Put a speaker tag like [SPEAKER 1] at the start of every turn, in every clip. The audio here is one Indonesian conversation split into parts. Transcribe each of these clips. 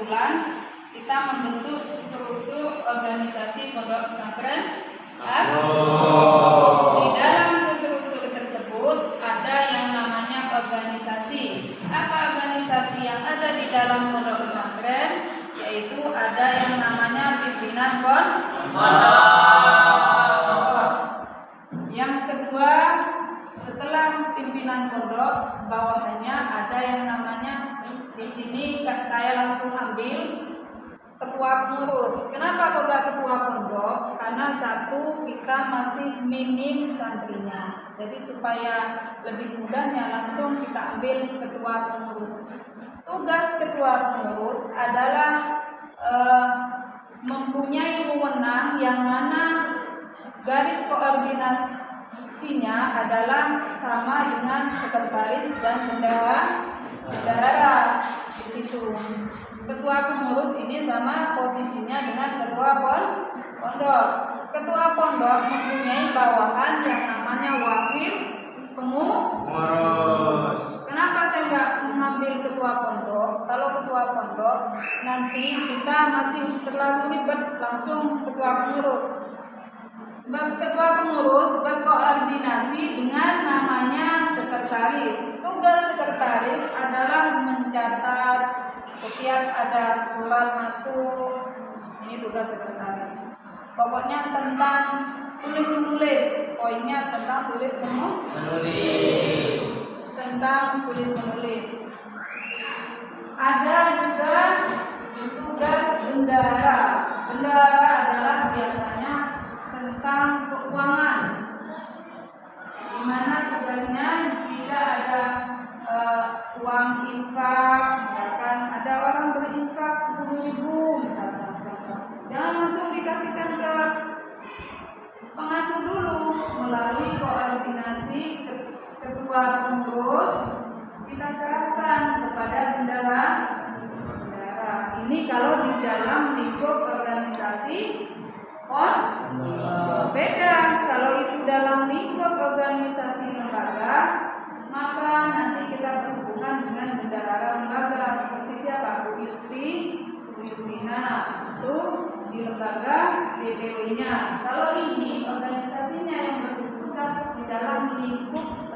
[SPEAKER 1] kebetulan kita membentuk struktur organisasi pondok pesantren. Di dalam struktur tersebut ada yang namanya organisasi. Apa organisasi yang ada di dalam pondok pesantren? Yaitu ada yang namanya pimpinan pondok. Yang kedua, setelah pimpinan pondok, bawahannya ada yang namanya, di sini saya langsung ambil ketua pengurus. Kenapa kok gak ketua pondok? Karena satu, kita masih minim santrinya. Jadi supaya lebih mudahnya langsung kita ambil ketua pengurus. Tugas ketua pengurus adalah mempunyai wewenang yang mana garis koordinasinya adalah sama dengan sekretaris dan bendahara di situ. Ketua pengurus ini sama posisinya dengan ketua pondok. Ketua pondok mempunyai bawahan yang namanya wakil pengurus. Kenapa saya nggak mengambil ketua pondok? Kalau ketua pondok nanti kita masih terlalu ribet, langsung ketua pengurus. Ketua pengurus berkoordinasi dengan namanya sekretaris. Tugas sekretaris adalah mencatat setiap ada surat masuk. Ini tugas sekretaris. Pokoknya tentang tulis-menulis. Poinnya tentang tulis-menulis. Tentang tulis-menulis. Ada juga tugas bendahara. Bendahara adalah biasanya tentang keuangan, di mana tugasnya jika ada uang infak, misalkan ada orang berinfak 10.000 misalkan, jangan langsung dikasihkan ke pengasuh dulu, melalui koordinasi ketua pengurus kita serahkan kepada bendahara. Ini kalau di dalam lingkup organisasi beda. Kalau itu dalam lingkup organisasi lembaga, maka nanti kita berhubungan dengan bendahara lembaga. Seperti siapa? Bu Yustina itu di lembaga DPW-nya. Kalau ini organisasinya yang bertugas di dalam lingkup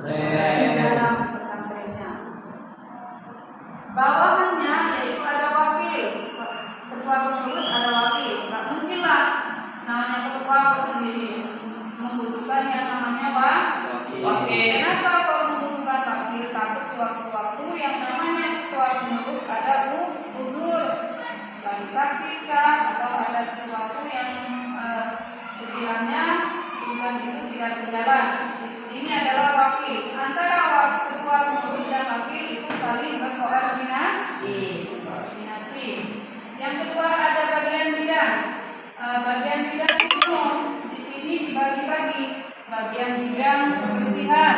[SPEAKER 1] di dalam pesantrennya. Bawahannya yaitu ada wakil. Ketua pengurus ada wakil. Nggak mungkin lah namanya ketua sendiri, membutuhkan yang namanya wakil. Kenapa kok membutuhkan wakil? Tapi sewaktu-waktu yang namanya ketua pengurus ada uzur, lagi sakit kah, atau ada sesuatu yang sekiranya tugas itu tidak berjalan. Ini adalah wakil. Antara ketua pengurus dan wakil itu saling berkoordinasi. Yang kedua ada bagian bidang. Bagian bidang itu di sini dibagi-bagi. Bagian bidang kebersihan.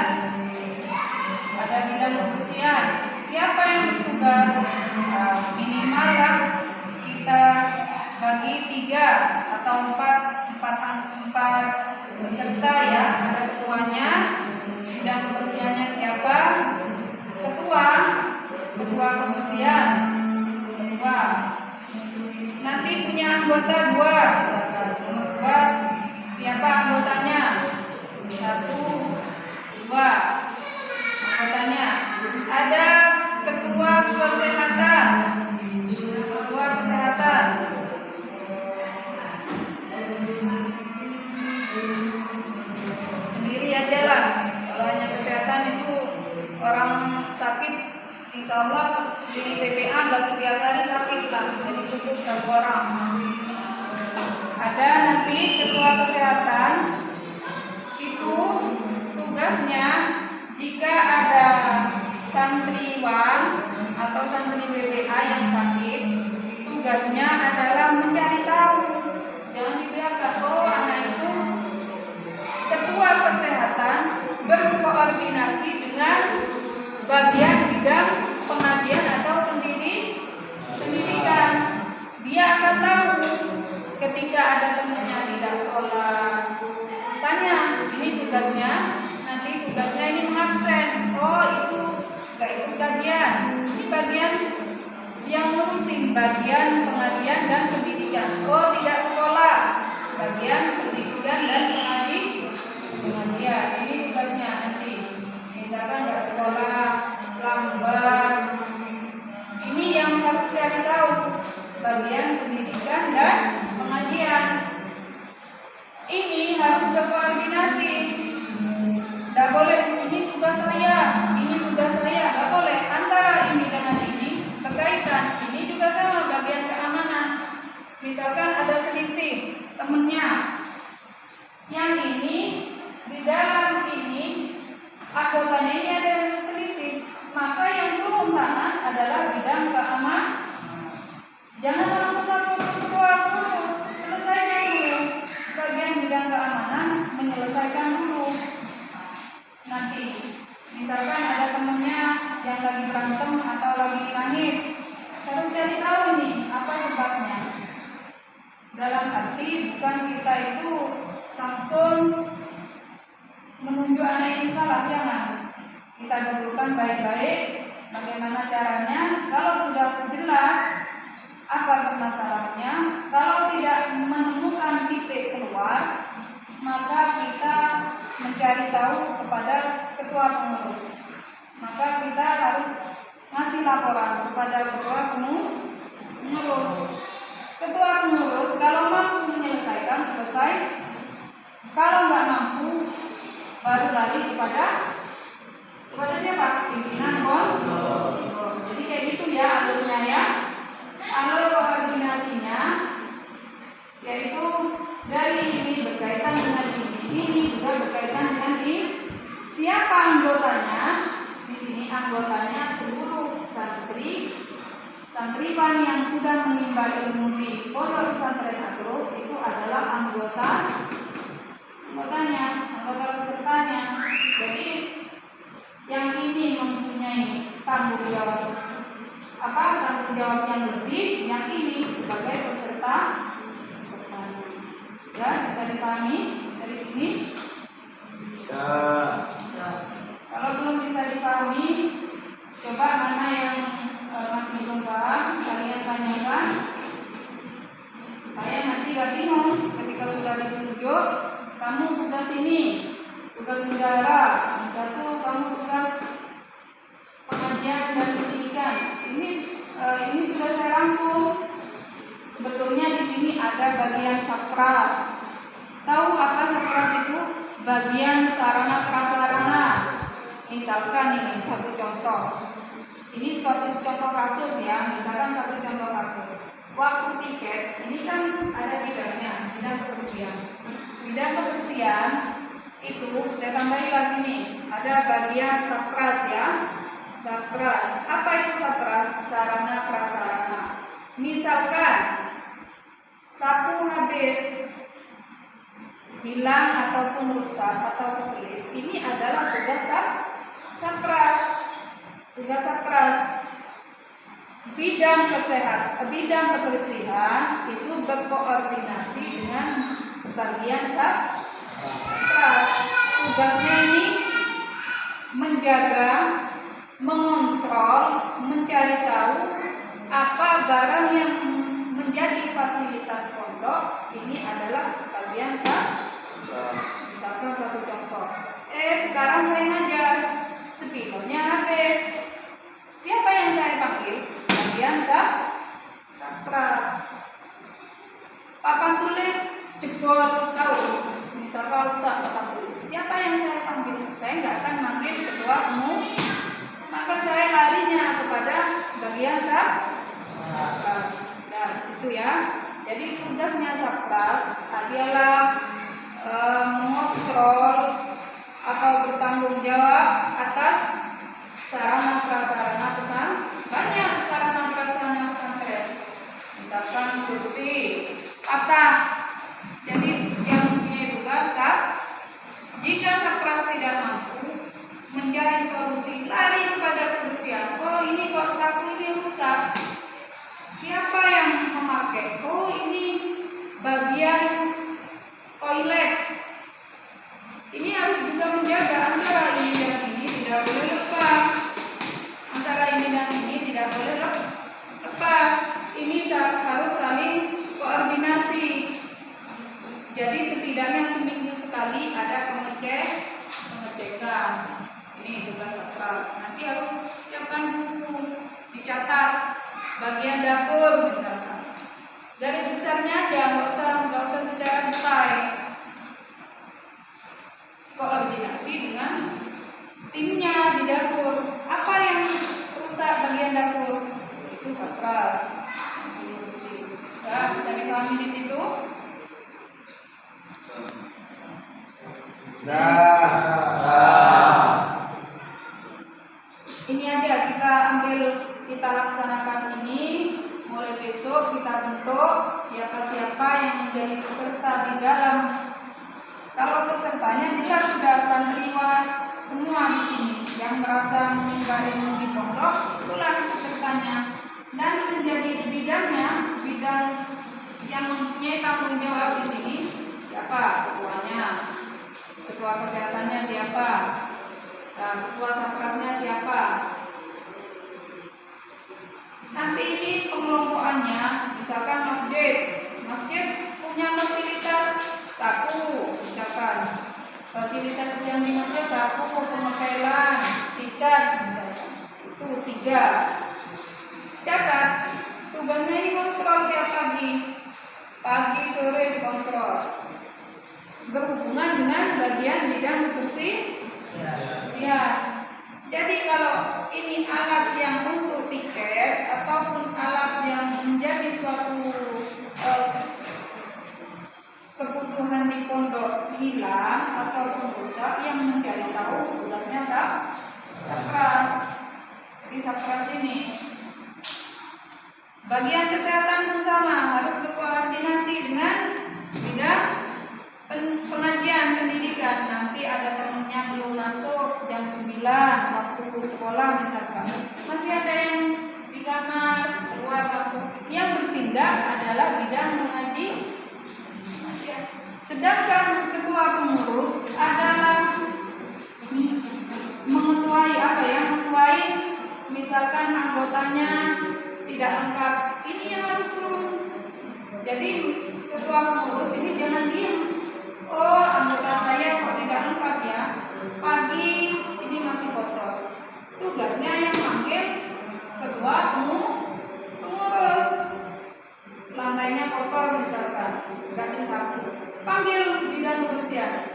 [SPEAKER 1] Ada bidang kebersihan. Siapa yang bertugas? Minimal lah kita bagi 3 atau 4 peserta ya. Ada ketuanya. Bidang kebersihannya siapa? Ketua kebersihan. Ketua. Nanti punya anggota 2, misalkan nomor 2 siapa anggotanya? 1, 2 anggotanya. Ada ketua kesehatan. Sendiri aja lah. Kalau hanya kesehatan itu orang sakit, insya Allah di PPA nggak setiap hari sakit lah, jadi cukup 1 orang. Ada nanti ketua kesehatan, itu tugasnya jika ada santriwan atau santri PPA yang sakit, tugasnya adalah mencari tahu. Jangan dibiarkan anak itu. Ketua kesehatan berkoordinasi dengan bagian bidang pengajian atau pendidikan. Dia akan tahu ketika ada temannya tidak sholat, tanya, ini tugasnya, nanti tugasnya ini mengabsen. Oh itu gak ikut kajian, ini bagian yang ngurus tulisin bagian pengajian dan pendidikan. Oh, tidak sekolah, bagian pendidikan dan pengajian. Ini tugasnya nanti. Misalkan nggak sekolah, lambat. Ini yang harus cari tahu, bagian pendidikan dan pengajian. Ini harus berkoordinasi. Tidak boleh ini tugas saya, ini tugas saya, tidak boleh. Antara ini dengan ini berkaitan. Ini juga sama bagian keamanan. Misalkan ada selisih temennya, yang ini di dalam ini anggotanya ini ada yang selisih, maka yang turun tangan adalah bidang keamanan. Jangan langsung lapor ke ketua pengurus, selesaikan dulu bagian bidang keamanan, menyelesaikan dulu. Nanti misalkan ada temennya yang lagi berantem atau lagi nangis, harus cari tahu nih apa sebabnya. Dalam arti bukan kita itu langsung menunjuk anak ini salah, jangan. Kita dudukkan baik-baik bagaimana caranya. Kalau sudah jelas apa permasalahannya, kalau tidak menemukan titik keluar, maka kita mencari tahu kepada ketua pengurus. Maka kita harus ngasih laporan kepada ketua pengurus. Ketua pengurus kalau mampu menyelesaikan, selesai. Kalau nggak mampu, baru lari kepada siapa? Pimpinan pengurus. Jadi kayak gitu ya alurnya ya. Alur koordinasinya yaitu dari ini berkaitan dengan ini juga berkaitan dengan ini. Siapa anggotanya? Di sini anggotanya seluruh santriwan yang sudah menimba ilmu di Pondok Pesantren Agro, itu adalah anggota pesertanya. Jadi yang ini mempunyai tanggung jawab yang lebih, yang ini sebagai pesertanya. Ya, bisa dipahami dari sini? Bisa. Kalau belum bisa dipahami, coba mana yang masih belum paham, kalian tanyakan supaya nanti gak bingung ketika sudah ditunjuk. Kamu tugas ini, tugas negara, satu kamu tugas pengajian dan pendidikan. Ini sudah saya rangkum. Sebetulnya di sini ada bagian sapras. Tahu apa sapras itu? Bagian sarana prasarana. Misalkan ini satu contoh. Ini suatu contoh kasus ya. Misalkan satu contoh kasus. Waktu tiket, ini kan ada bidangnya, bidang kebersihan. Bidang kebersihan itu saya tambahin sini. Ada bagian sapras ya. Sapras. Apa itu sapras? Sarana prasarana. Misalkan sapu habis, hilang ataupun rusak atau keselip, ini adalah tugas sapras. Tugas sapras. Bidang kebersihan itu berkoordinasi dengan bagian sapras. Tugasnya ini menjaga, mengontrol, mencari tahu apa barang yang menjadi fasilitas pondok. Ini adalah bagian sapras. Misalkan satu contoh. Sekarang saya ngajar, spidolnya habis. Siapa yang saya panggil? Bagian sapras. Papan tulis jebol, tahu? Misalkan rusak papan tulis. Siapa yang saya panggil? Saya nggak akan manggil ketua umum. Maka saya larinya kepada bagian sapras. Nah, situ ya. Jadi tugasnya sapras adalah mengontrol atau bertanggung jawab atas sarana prasarana banyak sarana prasarana pesantren. Misalkan kursi, patah. Jadi yang mempunyai tugas jika sapras tidak mampu mencari solusi, lari kepada kebersihan. Oh, ini kok sapu ini rusak. Siapa yang memakai? Oh, ini bagian toilet. Ini harus juga menjaga antara ini dan ini tidak boleh lepas. Antara ini dan ini tidak boleh lepas. dicatat bagian dapur misalkan. Garis besarnya aja, nggak usah secara detail. Koordinasi dengan timnya di dapur. Apa yang rusak bagian dapur? Itu Satgas. Ya, bisa dipahami di situ. Ini aja kita laksanakan ini. Mulai besok kita bentuk siapa-siapa yang menjadi peserta di dalam. Kalau pesertanya jelas sudah santriwan semua di sini yang merasa menimba ilmu di pondok, itulah pesertanya. Dan menjadi bidang yang mempunyai tanggung jawab di sini siapa? Ketuanya, ketua kesehatannya siapa, dan ketua satrasnya siapa. Nanti ini pengelompokannya, misalkan masjid punya fasilitas sapu, misalkan fasilitas yang di masjid sapu, pemakaian, sikat, misalkan itu 3. Catat, tugasnya ini kontrol tiap pagi sore dikontrol. Berhubungan dengan bagian bidang kebersihan. Jadi kalau ini alat yang untuk tiket ataupun alat yang menjadi suatu kebutuhan di pondok hilang ataupun rusak, yang mencari tahu tugasnya Satgas. Jadi Satgas ini. Bagian kesehatan pun sama, harus berkoordinasi dengan bidang pengajian pendidikan. Nanti ada temennya belum masuk jam 9 waktu sekolah misalkan, masih ada yang di kamar keluar masuk. Yang bertindak adalah bidang mengaji. Sedangkan ketua pengurus adalah mengetuai misalkan anggotanya tidak lengkap, ini yang harus turun. Jadi ketua pengurus ini jangan diam. Oh, anggota saya kok tidak lengkap ya, pagi ini masih kotor. Tugasnya yang panggil ketua pengurus. Lantainya kotor misalkan, nggak disapu, panggil bidang kebersihan.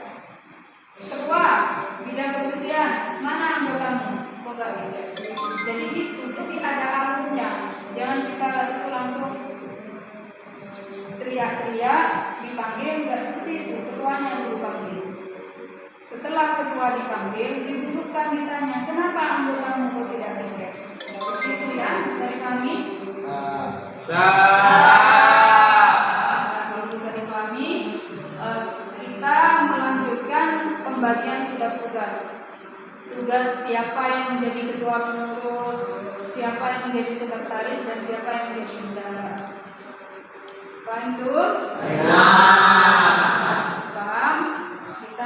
[SPEAKER 1] Ketua bidang kebersihan, mana anggotamu? Kok nggak ada? Jadi itu, jadi ada alurnya. Jangan kita itu langsung teriak-teriak, dipanggil, nggak seperti itu. Ketuanya dulu panggil. Setelah ketua dipanggil, didudukkan, ditanya, kenapa anggotamu kok tidak tiket? Seperti itu ya, bisa dipahami? Kalau bisa dipahami, kita melanjutkan pembagian tugas-tugas. Tugas siapa yang menjadi ketua pengurus, siapa yang menjadi sekretaris, dan siapa yang menjadi bendahara. Paham tuh?